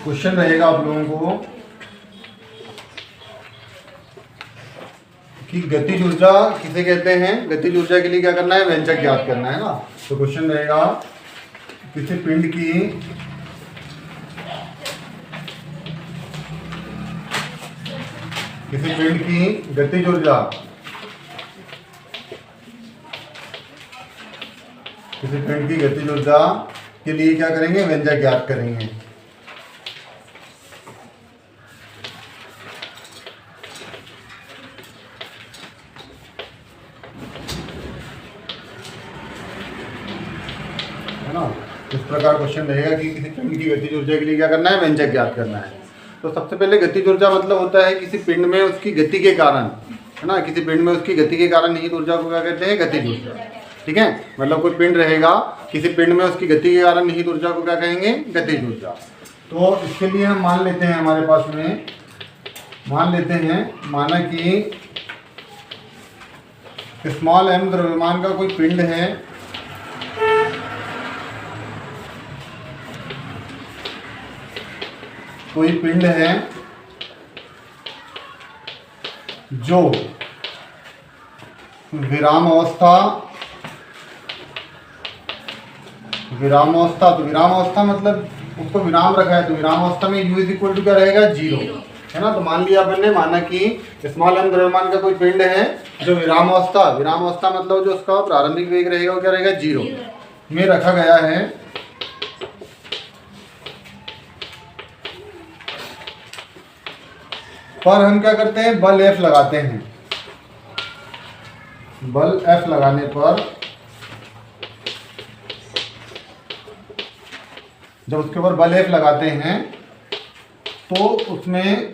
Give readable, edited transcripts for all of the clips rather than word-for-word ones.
Question रहेगा आप लोगों को कि गतिज ऊर्जा किसे कहते हैं। गतिज ऊर्जा के लिए क्या करना है, व्यंजक ज्ञात करना है ना। तो क्वेश्चन रहेगा किसी पिंड की गतिज ऊर्जा के लिए क्या करेंगे, व्यंजक ज्ञात करेंगे। है ना, इस प्रकार क्वेश्चन रहेगा कि किसी पिंड की गतिज ऊर्जा के लिए क्या करना है, व्यंजक ज्ञात करना है। तो सबसे पहले गतिज ऊर्जा मतलब होता है किसी पिंड में उसकी गति के कारण, है ना, किसी पिंड में उसकी गति के कारण निहित ऊर्जा को क्या कहते हैं, गतिज ऊर्जा। ठीक है, मतलब कोई पिंड रहेगा, किसी पिंड में उसकी गति के कारण निहित ऊर्जा को क्या कहेंगे, गतिज ऊर्जा। तो इसके लिए हम मान लेते हैं, हमारे पास में माना कि स्मॉल m द्रव्यमान का कोई पिंड है, जो विराम अवस्था, तो विराम अवस्था मतलब उसको विराम रखा है, तो विराम अवस्था में u इज इक्वल टू क्या रहेगा, 0, है ना। तो मान लिया अपन ने, माना कि स्मॉल m द्रव्यमान का कोई पिंड है जो विराम अवस्था मतलब जो उसका प्रारंभिक वेग रहेगा वो क्या रहेगा, 0 में रखा गया है। पर हम क्या करते हैं, बल F लगाते हैं। बल F लगाने पर जब उसके ऊपर बल F लगाते हैं तो उसमें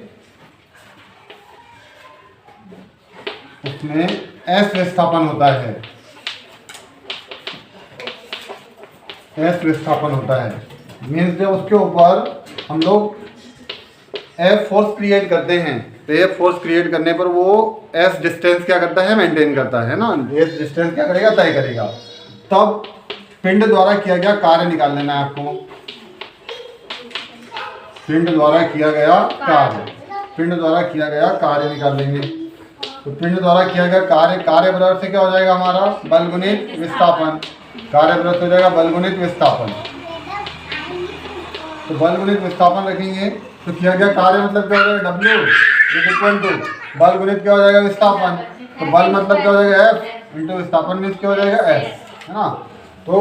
S विस्थापन होता है। मीन्स जब उसके ऊपर हम लोग F फोर्स क्रिएट करते हैं, तो F फोर्स क्रिएट करने पर वो S डिस्टेंस क्या करता है, मेंटेन करता है ना। S डिस्टेंस क्या करेगा, तय करेगा। तब पिंड द्वारा किया गया कार्य निकाल लेना है आपको। पिंड द्वारा किया गया कार्य निकाल लेंगे। तो पिंड द्वारा किया गया कार्य बराबर से क्या हो जाएगा हमारा, बल गुणित विस्थापन। कार्य बराबर हो जाएगा बल गुणित विस्थापन। तो बल गुणित विस्थापन रखेंगे तो किया गया कार्य मतलब क्या हो जाएगा, W इज इक्वल टू बल गुणित क्या हो जाएगा, विस्थापन। तो बल मतलब क्या हो जाएगा, F इंटू विस्थापन मीन्स क्या हो जाएगा, S, है ना। तो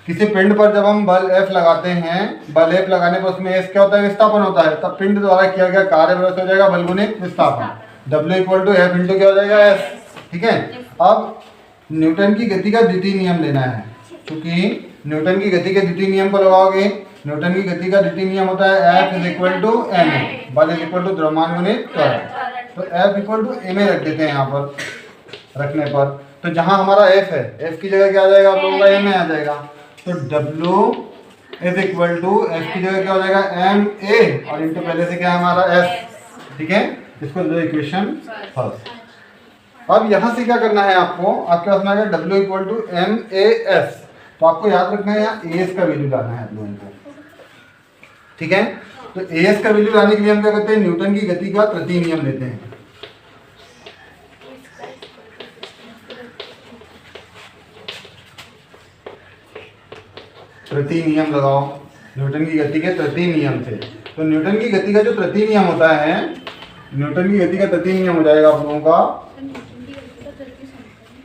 किसी पिंड पर जब हम बल F लगाते हैं, बल F लगाने पर उसमें S क्या होता है, विस्थापन होता है। तब पिंड द्वारा किया गया कार्य बराबर हो जाएगा बल गुणित विस्थापन, W equal to F into क्या हो जाएगा, S। ठीक है, अब न्यूटन की गति का द्वितीय नियम लेना है। क्योंकि न्यूटन की गति के द्वितीय नियम को लगाओगे, न्यूटन की गति का द्वितीय नियम होता है F is equal to ma, बल इज इक्वल टू द्रव्यमान गुणित त्वरण। तो F इक्वल टू ma रख देते हैं यहाँ पर रखने पर। तो जहाँ हमारा F है, F की जगह क्या आ जाएगा, आप लोगों का ma आ जाएगा। तो W is equal to F की जगह क्या हो जाएगा, ma, और इनके पहले से क्या है हमारा S। ठीक है, इसको दो इक्वेशन फर्स्ट। अब यहाँ से क्या करना है आपको, आपके पास में आ गया W इक्वल टू MAS। तो आपको याद रखना है यहाँ AS का वैल्यू लाना है आप लोगों को। ठीक है, तो AS का वैल्यू लाने के लिए हम क्या करते हैं, न्यूटन की गति का तृतीय नियम लेते हैं। तृतीय नियम लगाओ न्यूटन की गति के तृतीय नियम से। तो न्यूटन की गति का जो तृतीय नियम होता है, न्यूटन की गति का तृतीय नियम हो जाएगा आप लोगों का,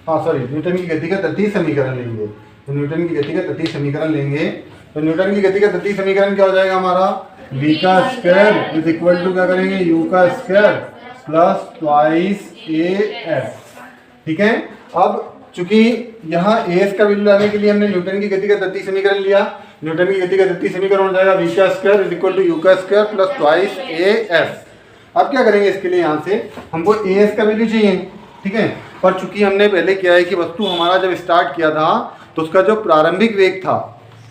न्यूटन की गति का तृतीय समीकरण लेंगे। तो न्यूटन की गति का तृतीय समीकरण लेंगे, तो न्यूटन की गति का तृतीय समीकरण क्या हो जाएगा हमारा, v का स्क्वायर इज इक्वल टू क्या करेंगे, u का स्क्वायर प्लस ट्वाइस as। ठीक है, अब चूंकि यहाँ as का वैल्यू लाने के लिए हमने न्यूटन की गति का तृतीय समीकरण लिया, न्यूटन की गति का तृतीय समीकरण हो जाएगा v का square is equal to u का स्क्वायर प्लस ट्वाइस as। अब क्या करेंगे, इसके लिए यहाँ से हमको as का वैल्यू चाहिए। ठीक है, पर चूंकि हमने पहले किया है कि वस्तु हमारा जब स्टार्ट किया था तो उसका जो प्रारंभिक वेग था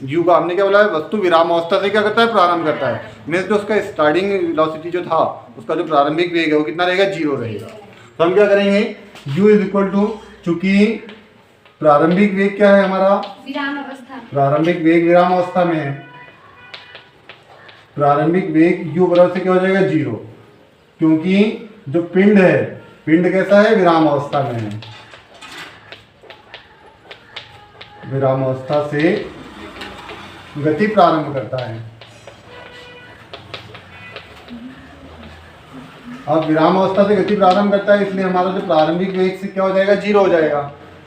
u का, हमने क्या बोला है, वस्तु विराम अवस्था से क्या करता है, प्रारंभ करता है। मीन्स जो उसका स्टार्टिंग वेलोसिटी जो था, उसका जो प्रारंभिक वेग है वो कितना रहेगा, 0 रहेगा। तो हम क्या करेंगे, u इज इक्वल टू, चूंकि प्रारंभिक वेग क्या है हमारा, विराम अवस्था, प्रारंभिक वेग विराम अवस्था में है, प्रारंभिक वेग u बराबर से क्या हो जाएगा 0, क्योंकि जो पिंड है, पिंड कैसा है, विराम अवस्था में है, विराम अवस्था से गति प्रारंभ करता है। अब विराम अवस्था से गति प्रारंभ करता है, इसलिए हमारा जो प्रारंभिक वेग से क्या हो जाएगा 0 हो जाएगा।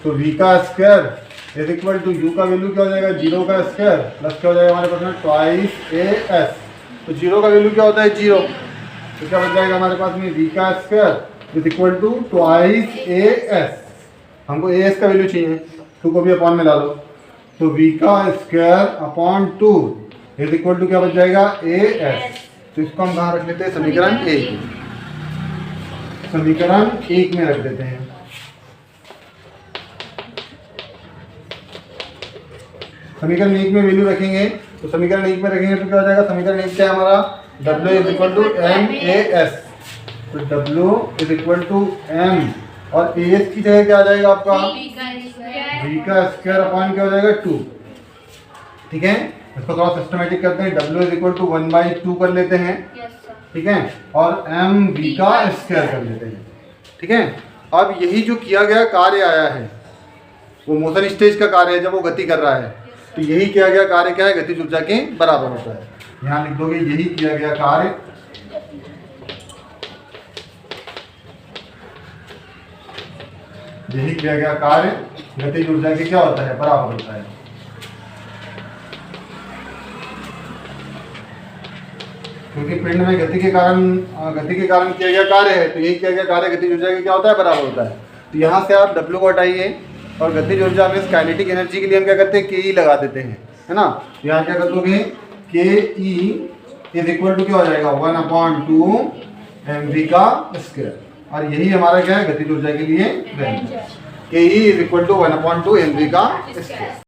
तो v का square is equal to u का वैल्यू क्या हो जाएगा 0 का स्क्वायर प्लस क्या हो जाएगा हमारे पास में ट्वाइस as। तो 0 का वैल्यू क्या होता है 0, तो क्या बच जाएगा हमारे पास में v का square is equal to twice as। हमको as का वैल्यू चाहिए, 2 को भी अपॉन में ला लो, तो v का square upon 2 is equal to क्या बच जाएगा as। तो इसको हम कहाँ रख लेते हैं, समीकरण 1, समीकरण 1 में रख देते हैं। समीकरण 1 में वैल्यू रखेंगे, तो समीकरण 1 में रखेंगे तो क्या हो जाएगा, समीकरण 1 क्या है हमारा W is equal to MAS, तो W is equal to M और AS की जगह क्या आ जाएगा आपका V का स्क्वायर अपॉन क्या हो जाएगा 2। ठीक है, इसको थोड़ा सिस्टमेटिक करते हैं, W इज इक्वल टू 1/2 कर लेते हैं, ठीक है, और m v का स्क्वायर कर लेते हैं। ठीक है, अब यही जो किया गया कार्य आया है वो मोशन स्टेज का कार्य है, जब वो गति कर रहा है, तो यही किया गया कार्य क्या है, गतिज ऊर्जा के बराबर होता है। यहाँ लिख दोगे यही किया गया कार्य, यही किया गया कार्य गतिज ऊर्जा के क्या होता है, बराबर होता है। क्योंकि पिंड में गति के कारण किया गया कार्य है, तो यही किया गया कार्य गतिज ऊर्जा के क्या होता है, बराबर होता है। तो यहाँ से आप W को हटाइए और गतिज ऊर्जा में काइनेटिक एनर्जी के लिए हम क्या करते हैं, KE लगा देते हैं, है ना। तो यहाँ क्या कर दोगे, KE इज इक्वल टू क्या हो जाएगा 1/2 mv का स्क्वायर, और यही हमारा क्या है, गतिज ऊर्जा के लिए KE is equal to 1/2 mv का स्क्वायर।